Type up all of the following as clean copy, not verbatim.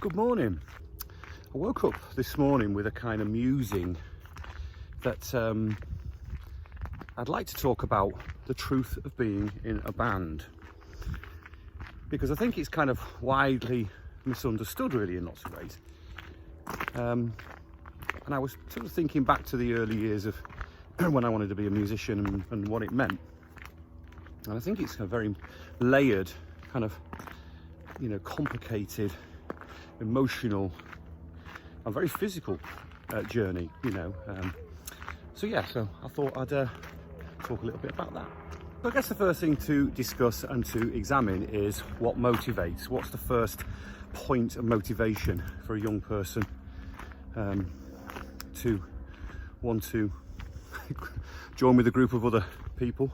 Good morning. I woke up this morning with a kind of musing that I'd like to talk about the truth of being in a band, because I think it's kind of widely misunderstood really in lots of ways. And I was sort of thinking back to the early years of when I wanted to be a musician and what it meant. And I think it's a very layered, kind of, complicated, emotional and very physical journey, so I thought I'd talk a little bit about that. So I guess the first thing to discuss and to examine is what motivates. What's the first point of motivation for a young person to want to join with a group of other people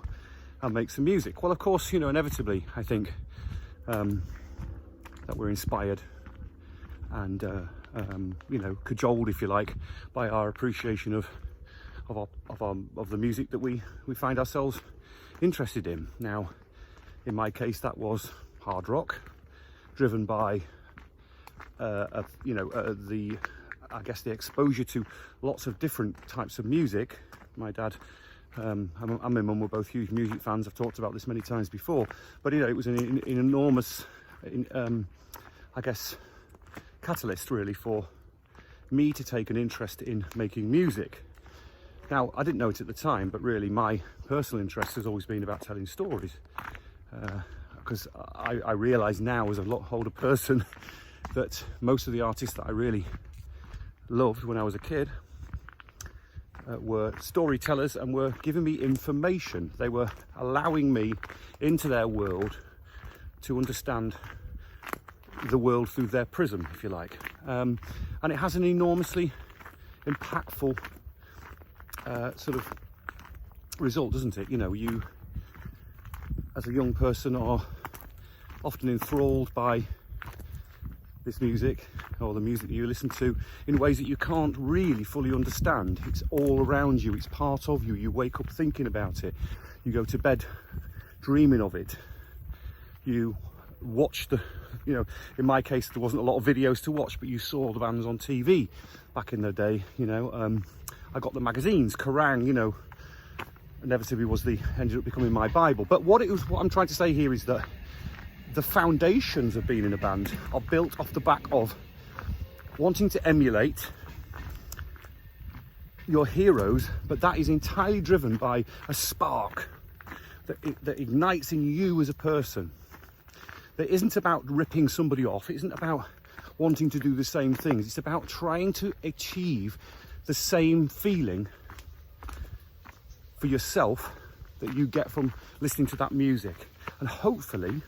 and make some music? Well, of course, inevitably I think that we're inspired and cajoled, if you like, by our appreciation of the music that we find ourselves interested in. Now, in my case, that was hard rock, driven by the exposure to lots of different types of music. My dad and my mum were both huge music fans. I've talked about this many times before, but it was an enormous catalyst really for me to take an interest in making music. Now, I didn't know it at the time, but really my personal interest has always been about telling stories, because I realise now as a lot older person that most of the artists that I really loved when I was a kid were storytellers and were giving me information. They were allowing me into their world to understand the world through their prism, if you like, and it has an enormously impactful sort of result, doesn't it? You as a young person are often enthralled by this music or the music that you listen to in ways that you can't really fully understand. It's all around you, it's part of you. You wake up thinking about it, you go to bed dreaming of it, you watch in my case there wasn't a lot of videos to watch, but you saw the bands on TV back in the day. I got the magazines. Kerrang, inevitably ended up becoming my Bible. But what I'm trying to say here is that the foundations of being in a band are built off the back of wanting to emulate your heroes, but that is entirely driven by a spark that ignites in you as a person. That isn't about ripping somebody off. It isn't about wanting to do the same things. It's about trying to achieve the same feeling for yourself that you get from listening to that music. And hopefully,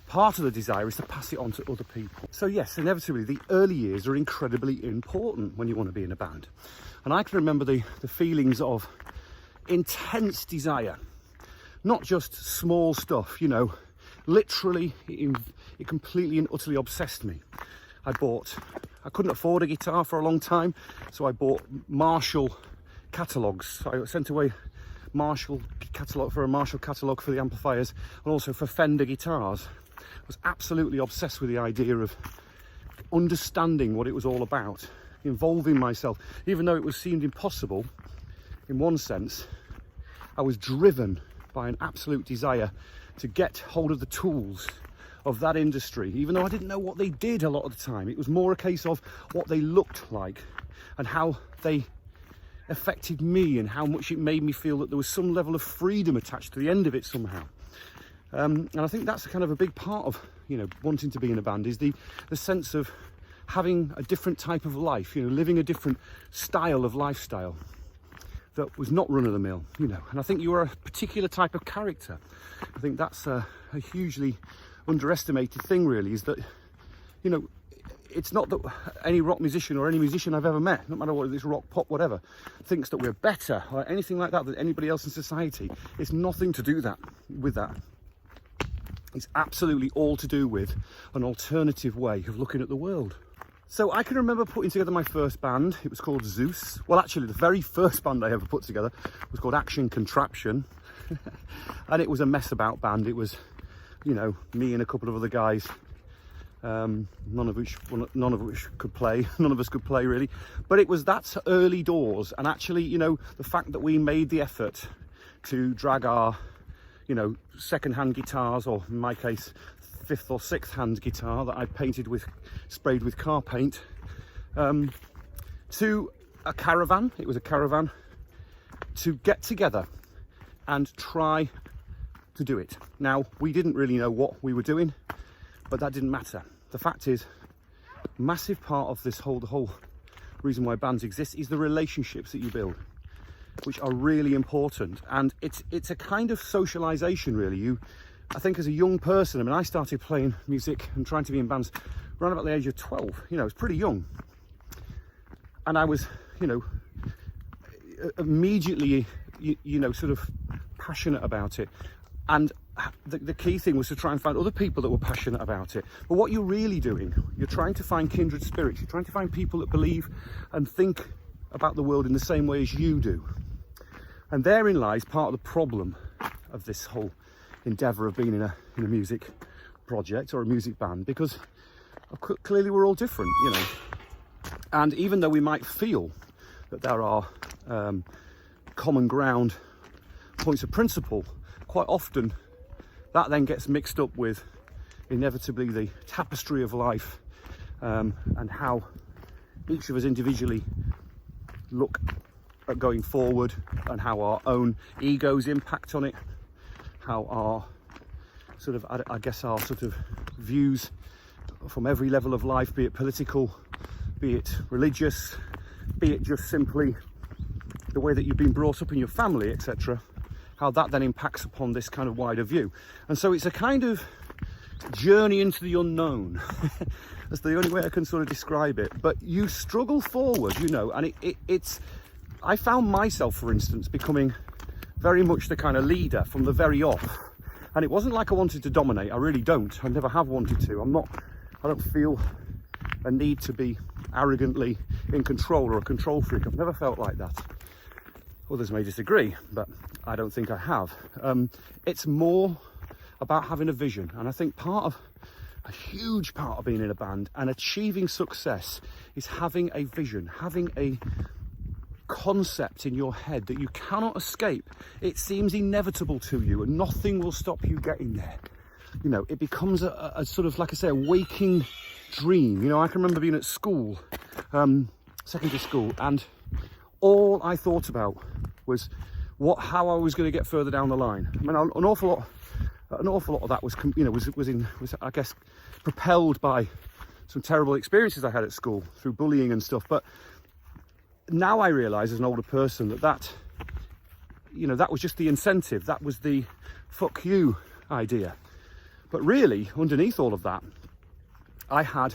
part of the desire is to pass it on to other people. So yes, inevitably, the early years are incredibly important when you want to be in a band. And I can remember the feelings of intense desire, not just small stuff, literally it completely and utterly obsessed me. I couldn't afford a guitar for a long time, so I bought Marshall catalogues. I sent away a Marshall catalogue for the amplifiers and also for Fender guitars. I was absolutely obsessed with the idea of understanding what it was all about, involving myself. Even though it seemed impossible in one sense, I was driven by an absolute desire to get hold of the tools of that industry, even though I didn't know what they did a lot of the time. It was more a case of what they looked like and how they affected me and how much it made me feel that there was some level of freedom attached to the end of it somehow. And I think that's kind of a big part of wanting to be in a band, is the sense of having a different type of life, living a different style of lifestyle that was not run-of-the-mill, and I think you are a particular type of character. I think that's a hugely underestimated thing really, is that it's not that any rock musician or any musician I've ever met, no matter what it's rock, pop, whatever, thinks that we're better or anything like that than anybody else in society. It's nothing to do with that. It's absolutely all to do with an alternative way of looking at the world. So I can remember putting together my first band. It was called Zeus. Well, actually, the very first band I ever put together was called Contraption. And it was a mess about band. It was, me and a couple of other guys none of which could play, none of us could play really. But it was that early doors, and actually, you know, the fact that we made the effort to drag our, you know, second-hand guitars, or in my case, fifth or sixth hand guitar that I painted with, sprayed with car paint, to a caravan. It was a caravan, to get together and try to do it. Now, we didn't really know what we were doing, but that didn't matter. The fact is, a massive part of this the whole reason why bands exist is the relationships that you build, which are really important. And it's a kind of socialization, really. I think as a young person, I mean, I started playing music and trying to be in bands around about the age of 12. You know, it's pretty young. And I was, you know, immediately, you know, sort of passionate about it. And the key thing was to try and find other people that were passionate about it. But what you're really doing, you're trying to find kindred spirits. You're trying to find people that believe and think about the world in the same way as you do. And therein lies part of the problem of this whole endeavour of being in a music project or a music band, because clearly we're all different, you know. And even though we might feel that there are common ground points of principle, quite often that then gets mixed up with inevitably the tapestry of life, and how each of us individually look at going forward, and how our own egos impact on it, how our sort of, I guess, our sort of views from every level of life, be it political, be it religious, be it just simply the way that you've been brought up in your family, etc., how that then impacts upon this kind of wider view. And so it's a kind of journey into the unknown. That's the only way I can sort of describe it. But you struggle forward, you know, and it's I found myself, for instance, becoming very much the kind of leader from the very off. And it wasn't like I wanted to dominate. I really don't. I never have wanted to. I don't feel a need to be arrogantly in control or a control freak. I've never felt like that. Others may disagree, but I don't think I have. It's more about having a vision. And I think a huge part of being in a band and achieving success is having a vision, having a concept in your head that you cannot escape. It seems inevitable to you and nothing will stop you getting there. You know, it becomes a sort of, like I say, a waking dream. You know, I can remember being at school, secondary school, and all I thought about was how I was going to get further down the line. I mean, an awful lot of that was, you know, was I guess propelled by some terrible experiences I had at school through bullying and stuff. But now I realise as an older person that you know, that was just the incentive. That was the fuck you idea. But really, underneath all of that, I had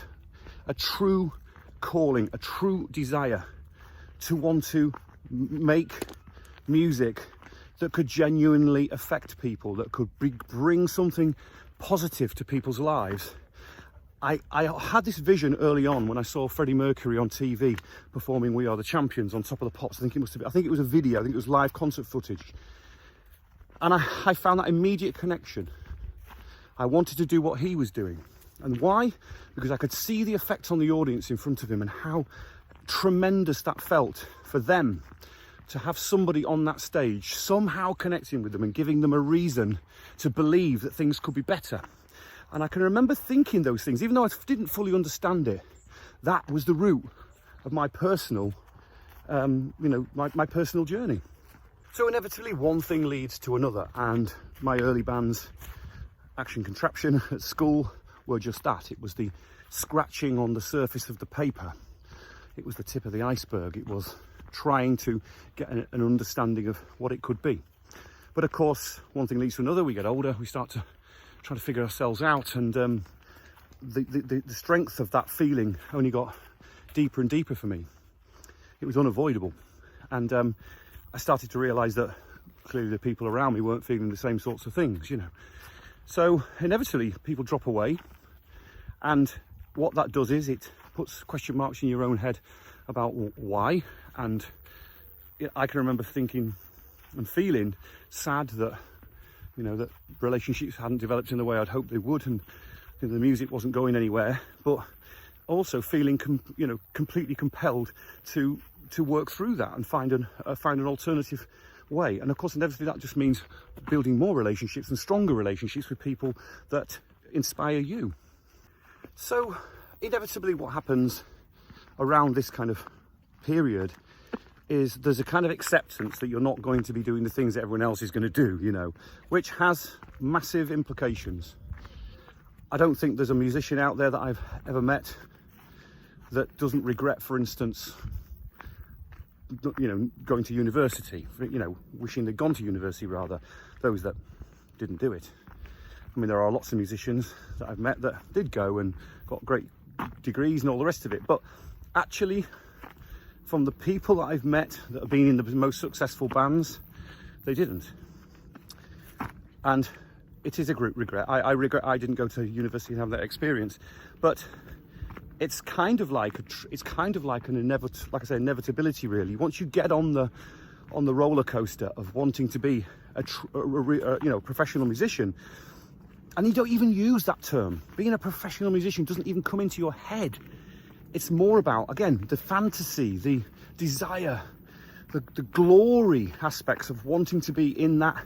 a true calling, a true desire to want to make music that could genuinely affect people, that could bring something positive to people's lives. I had this vision early on when I saw Freddie Mercury on TV performing We Are the Champions on Top of the Pops. I think it was a video, I think it was live concert footage. And I found that immediate connection. I wanted to do what he was doing. And why? Because I could see the effect on the audience in front of him and how tremendous that felt for them to have somebody on that stage somehow connecting with them and giving them a reason to believe that things could be better. And I can remember thinking those things, even though I didn't fully understand it. That was the root of my personal, my personal journey. So inevitably one thing leads to another, and my early bands, Action Contraption at school, were just that. It was the scratching on the surface of the paper. It was the tip of the iceberg. It was trying to get an understanding of what it could be. But of course, one thing leads to another. We get older, we start to try to figure ourselves out, and the strength of that feeling only got deeper and deeper for me. It was unavoidable, and I started to realise that clearly the people around me weren't feeling the same sorts of things, you know. So inevitably people drop away, and what that does is it puts question marks in your own head about why. And I can remember thinking and feeling sad that, you know, that relationships hadn't developed in the way I'd hoped they would, and the music wasn't going anywhere, but also feeling completely compelled to work through that and find an alternative way. And of course, inevitably that just means building more relationships and stronger relationships with people that inspire you. So inevitably what happens around this kind of period is there's a kind of acceptance that you're not going to be doing the things that everyone else is going to do, which has massive implications. I don't think there's a musician out there that I've ever met that doesn't regret, for instance, going to university, wishing they'd gone to university rather, those that didn't do it. I mean, there are lots of musicians that I've met that did go and got great degrees and all the rest of it, but actually, from the people that I've met that have been in the most successful bands, they didn't. And it is a group regret. I regret I didn't go to university and have that experience, but it's kind of like an inevitability, really. Once you get on the roller coaster of wanting to be a professional musician, and you don't even use that term. Being a professional musician doesn't even come into your head. It's more about, again, the fantasy, the desire, the glory aspects of wanting to be in that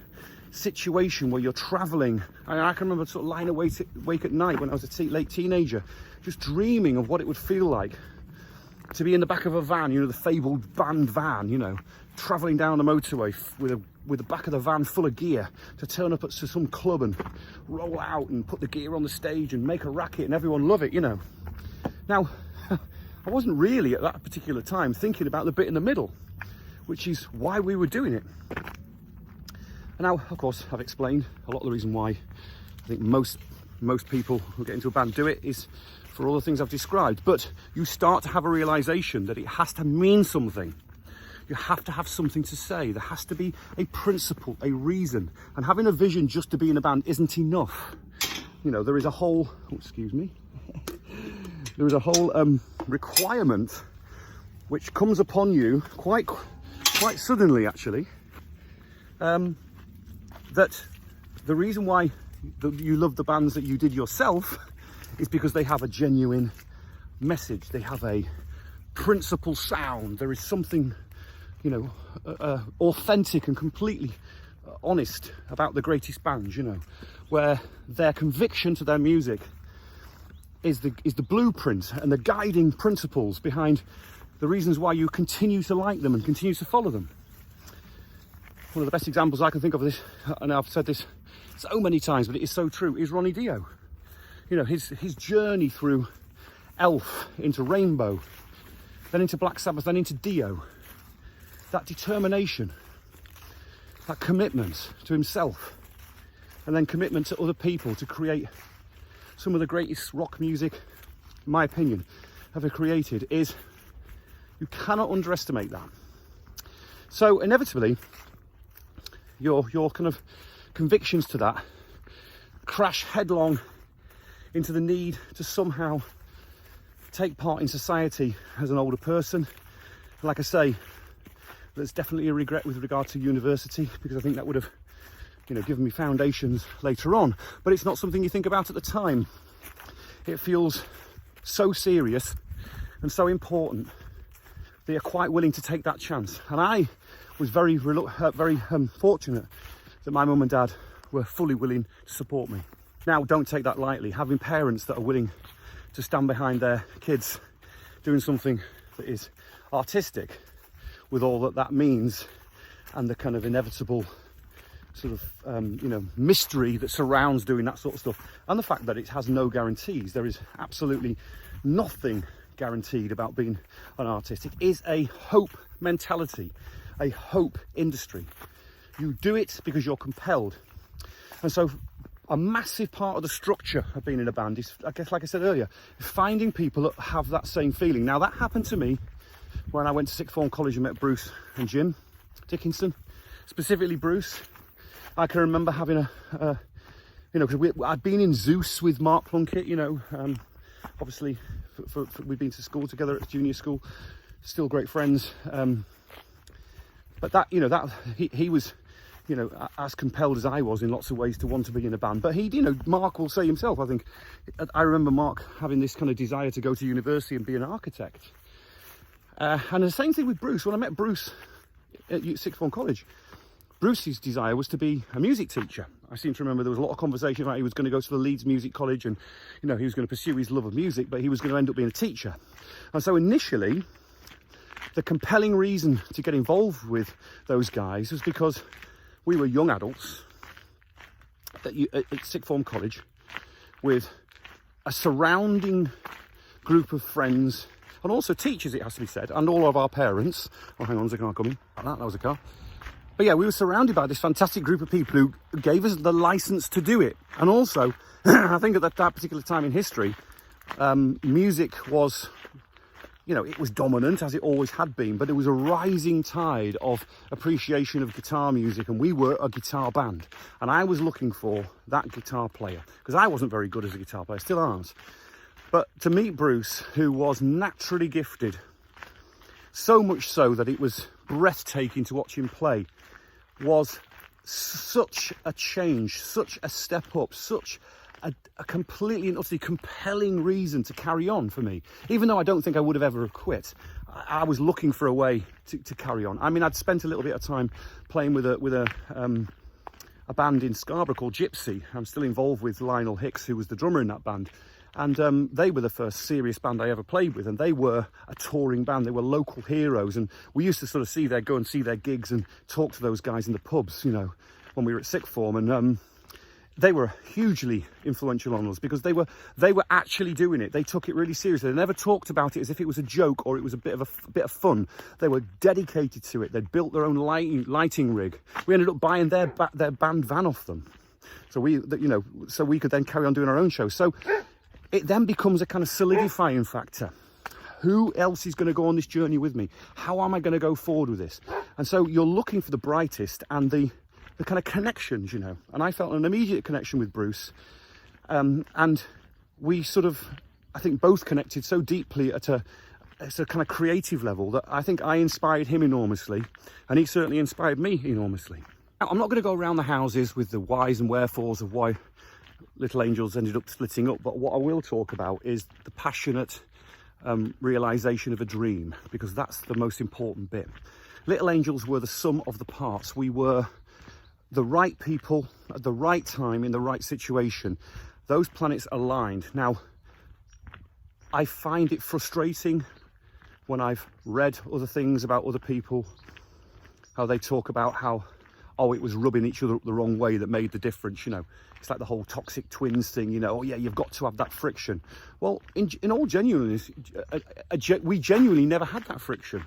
situation where you're traveling. I can remember sort of lying awake at night when I was a late teenager, just dreaming of what it would feel like to be in the back of a van, the fabled band van, traveling down the motorway with the back of the van full of gear to turn up at some club and roll out and put the gear on the stage and make a racket and everyone love it, Now, I wasn't really at that particular time thinking about the bit in the middle, which is why we were doing it. And now, of course, I've explained a lot of the reason why I think most people who get into a band do it is for all the things I've described. But you start to have a realization that it has to mean something. You have to have something to say. There has to be a principle, a reason. And having a vision just to be in a band isn't enough. There is a whole, there is a whole requirement which comes upon you quite suddenly, actually. That the reason why you love the bands that you did yourself is because they have a genuine message. They have a principle sound. There is something, authentic and completely honest about the greatest bands, where their conviction to their music is the blueprint and the guiding principles behind the reasons why you continue to like them and continue to follow them. One of the best examples I can think of this, and I've said this so many times, but it is so true, is Ronnie Dio. His journey through Elf into Rainbow, then into Black Sabbath, then into Dio. That determination, that commitment to himself, and then commitment to other people to create some of the greatest rock music, in my opinion, ever created, is, you cannot underestimate that. So inevitably, your kind of convictions to that crash headlong into the need to somehow take part in society as an older person. Like I say, there's definitely a regret with regard to university, because I think that would have given me foundations later on, but it's not something you think about at the time. It feels so serious and so important that you're quite willing to take that chance. And I was very fortunate that my mum and dad were fully willing to support me. Now, don't take that lightly. Having parents that are willing to stand behind their kids doing something that is artistic, with all that means, and the kind of inevitable sort of mystery that surrounds doing that sort of stuff, and the fact that it has no guarantees. There is absolutely nothing guaranteed about being an artist. It is a hope mentality, a hope industry. You do it because you're compelled. And so a massive part of the structure of being in a band is, I guess, like I said earlier, finding people that have that same feeling. Now, that happened to me when I went to sixth form college and met Bruce and Jim Dickinson, specifically Bruce. I can remember having because I'd been in Zeus with Mark Plunkett, obviously we'd been to school together at junior school, still great friends. But that, he was you know, as compelled as I was in lots of ways to want to be in a band. But he, you know, Mark will say himself, I think, I remember Mark having this kind of desire to go to university and be an architect. And the same thing with Bruce. When I met Bruce at sixth form college, Bruce's desire was to be a music teacher. I seem to remember there was a lot of conversation about he was going to go to the Leeds Music College and, you know, he was going to pursue his love of music, but he was going to end up being a teacher. And so initially, the compelling reason to get involved with those guys was because we were young adults at sixth form college with a surrounding group of friends and also teachers, it has to be said, and all of our parents. Oh, hang on, there's a car coming. That was a car. But yeah, we were surrounded by this fantastic group of people who gave us the license to do it. And also, I think at that particular time in history, music was, you know, it was dominant, as it always had been, but there was a rising tide of appreciation of guitar music, and we were a guitar band. And I was looking for that guitar player, because I wasn't very good as a guitar player, still aren't. But to meet Bruce, who was naturally gifted, so much so that it was breathtaking to watch him play, was such a change, such a step up, such a completely and utterly compelling reason to carry on for me. Even though I don't think I would have ever quit, I was looking for a way to carry on. I mean, I'd spent a little bit of time playing with a band in Scarborough called Jepson. I'm still involved with Lionel Hicks, who was the drummer in that band. And they were the first serious band I ever played with, and they were a touring band. They were local heroes, and we used to sort of go and see their gigs and talk to those guys in the pubs, you know, when we were at sixth form. And they were hugely influential on us because they were actually doing it. They took it really seriously. They never talked about it as if it was a joke or it was a bit of fun. They were dedicated to it. They'd built their own lighting rig. We ended up buying their band van off them, so we could then carry on doing our own show. So it then becomes a kind of solidifying factor. Who else is going to go on this journey with me? How am I going to go forward with this? And so you're looking for the brightest and the kind of connections, you know. And I felt an immediate connection with Bruce. And we sort of, I think, both connected so deeply at a kind of creative level that I think I inspired him enormously. And he certainly inspired me enormously. Now, I'm not going to go around the houses with the whys and wherefores of why Little Angels ended up splitting up, but what I will talk about is the passionate realisation of a dream, because that's the most important bit. Little Angels were the sum of the parts. We were the right people at the right time in the right situation. Those planets aligned. Now, I find it frustrating when I've read other things about other people, how they talk about how, oh, it was rubbing each other up the wrong way that made the difference, you know. It's like the whole toxic twins thing, you know. Oh, yeah, you've got to have that friction. Well, in all genuineness, we genuinely never had that friction.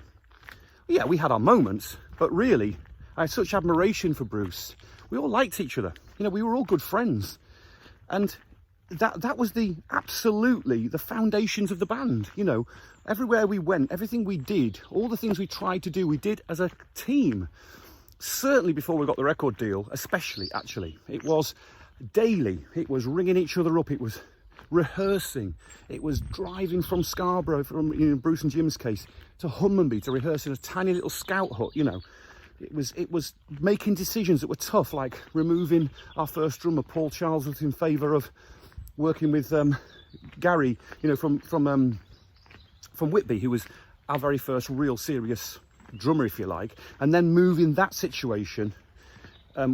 Yeah, we had our moments, but really, I had such admiration for Bruce. We all liked each other. You know, we were all good friends. And that was absolutely the foundations of the band, you know. Everywhere we went, everything we did, all the things we tried to do, we did as a team. Certainly before we got the record deal, especially, actually. It was daily. It was ringing each other up. It was rehearsing. It was driving from Scarborough, from, you know, Bruce and Jim's case, to Hunmanby to rehearse in a tiny little scout hut, you know. It was making decisions that were tough, like removing our first drummer, Paul Charles, in favour of working with Gary, you know, from Whitby, who was our very first real serious drummer, if you like, and then moving that situation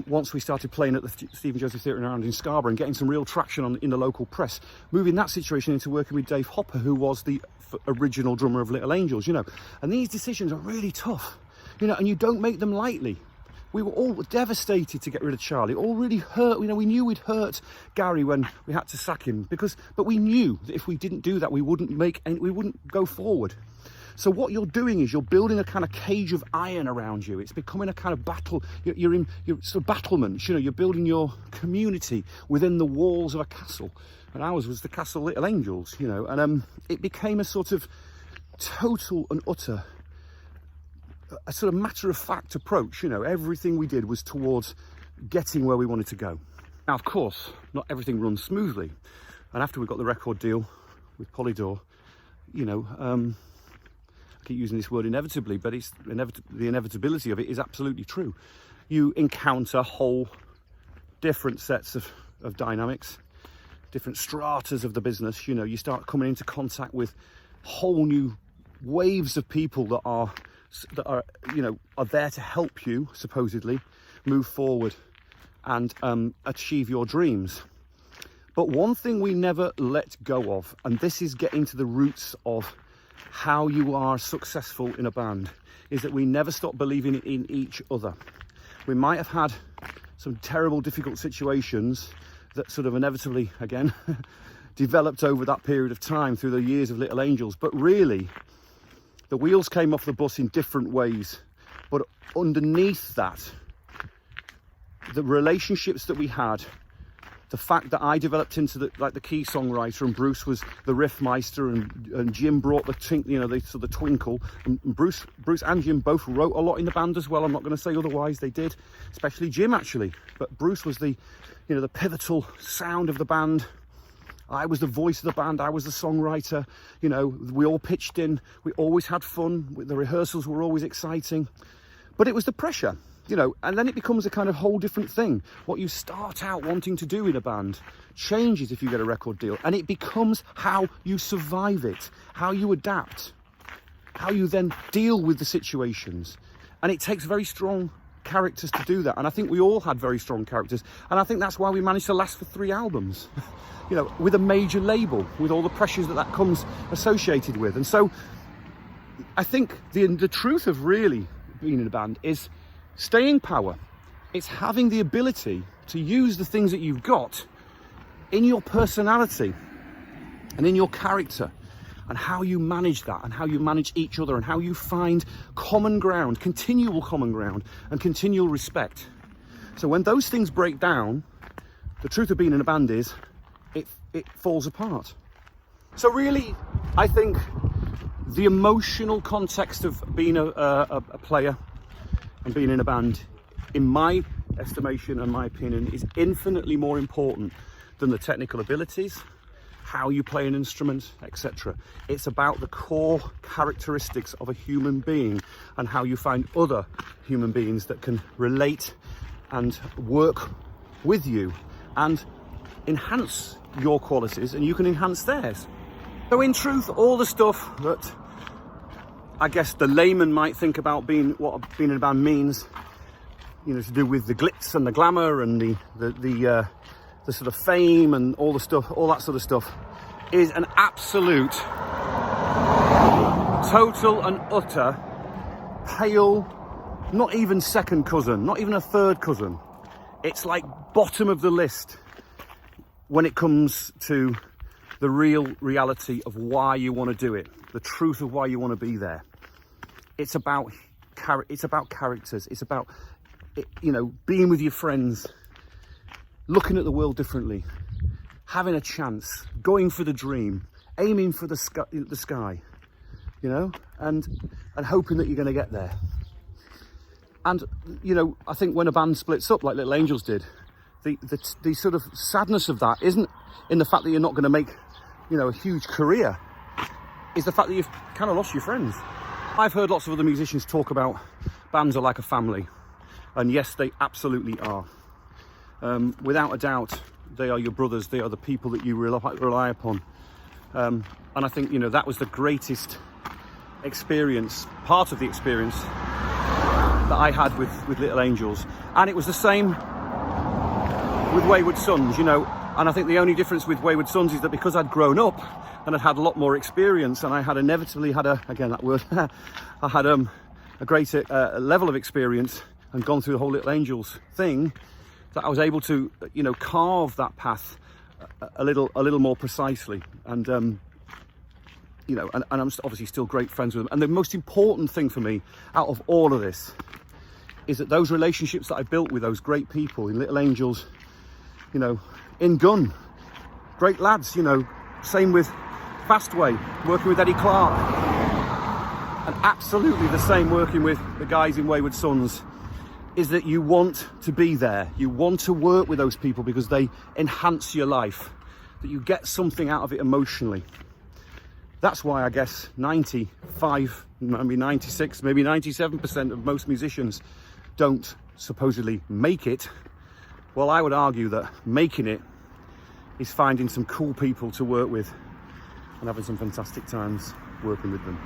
once we started playing at the Stephen Joseph Theatre in Ireland in Scarborough and getting some real traction in the local press, moving that situation into working with Dave Hopper, who was the original drummer of Little Angels, you know. And these decisions are really tough, you know, and you don't make them lightly. We were all devastated to get rid of Charlie, all really hurt. You know, we knew we'd hurt Gary when we had to sack him, but we knew that if we didn't do that, we wouldn't go forward. So what you're doing is you're building a kind of cage of iron around you. It's becoming a kind of battle. You're sort of battlements, you know, you're building your community within the walls of a castle. And ours was the Castle Little Angels, you know, and it became a sort of total and utter, a sort of matter-of-fact approach, you know. Everything we did was towards getting where we wanted to go. Now, of course, not everything runs smoothly. And after we got the record deal with Polydor, you know, I keep using this word inevitably, but it's the inevitability of it is absolutely true. you encounter whole different sets of dynamics, different stratas of the business. You know, you start coming into contact with whole new waves of people that are you know, are there to help you supposedly move forward and achieve your dreams. But one thing we never let go of, and this is getting to the roots of how you are successful in a band, is that we never stop believing in each other. We might have had some terrible, difficult situations that sort of inevitably, again, developed over that period of time through the years of Little Angels. But really, the wheels came off the bus in different ways. But underneath that, the relationships that we had, the fact that I developed into the key songwriter, and Bruce was the riff meister, and Jim brought the twinkle, and Bruce and Jim both wrote a lot in the band as well. I'm not going to say otherwise, they did, especially Jim actually. But Bruce was the pivotal sound of the band. I was the voice of the band. I was the songwriter. You know, we all pitched in. We always had fun. The rehearsals were always exciting, but it was the pressure. You know, and then it becomes a kind of whole different thing. What you start out wanting to do in a band changes if you get a record deal, and it becomes how you survive it, how you adapt, how you then deal with the situations. And it takes very strong characters to do that. And I think we all had very strong characters, and I think that's why we managed to last for 3 albums, you know, with a major label, with all the pressures that comes associated with. And so I think the truth of really being in a band is staying power. It's having the ability to use the things that you've got in your personality and in your character, and how you manage that, and how you manage each other, and how you find common ground, continual common ground, and continual respect. So when those things break down, the truth of being in a band is it falls apart. So really, I think the emotional context of being a player and being in a band, in my estimation and my opinion, is infinitely more important than the technical abilities, how you play an instrument, etc. It's about the core characteristics of a human being, and how you find other human beings that can relate and work with you and enhance your qualities, and you can enhance theirs. So in truth, all the stuff that I guess the layman might think about what being in a band means, you know, to do with the glitz and the glamour and the sort of fame and all the stuff, all that sort of stuff, is an absolute, total and utter, pale, not even second cousin, not even a third cousin. It's like bottom of the list when it comes to the real reality of why you want to do it, the truth of why you want to be there. It's about characters. It's about, you know, being with your friends, looking at the world differently, having a chance, going for the dream, aiming for the sky, you know, and hoping that you're going to get there. And, you know, I think when a band splits up like Little Angels did, the sort of sadness of that isn't in the fact that you're not going to make, you know, a huge career. Is the fact that you've kind of lost your friends. I've heard lots of other musicians talk about bands are like a family, and yes, they absolutely are. Without a doubt, they are your brothers. They are the people that you rely upon. And I think, you know, that was the greatest experience, part of the experience that I had with Little Angels. And it was the same with Wayward Sons, you know. And I think the only difference with Wayward Sons is that because I'd grown up and I'd had a lot more experience, and I had inevitably had I had a greater level of experience and gone through the whole Little Angels thing, that I was able to, you know, carve that path a little more precisely. And you know, and I'm obviously still great friends with them. And the most important thing for me out of all of this is that those relationships that I built with those great people in Little Angels, you know, in Gun, great lads, you know, same with Fastway, working with Eddie Clark, and absolutely the same working with the guys in Wayward Sons, is that you want to be there. You want to work with those people because they enhance your life, that you get something out of it emotionally. That's why I guess 95, maybe 96, maybe 97% of most musicians don't supposedly make it, well, I would argue that making it is finding some cool people to work with and having some fantastic times working with them.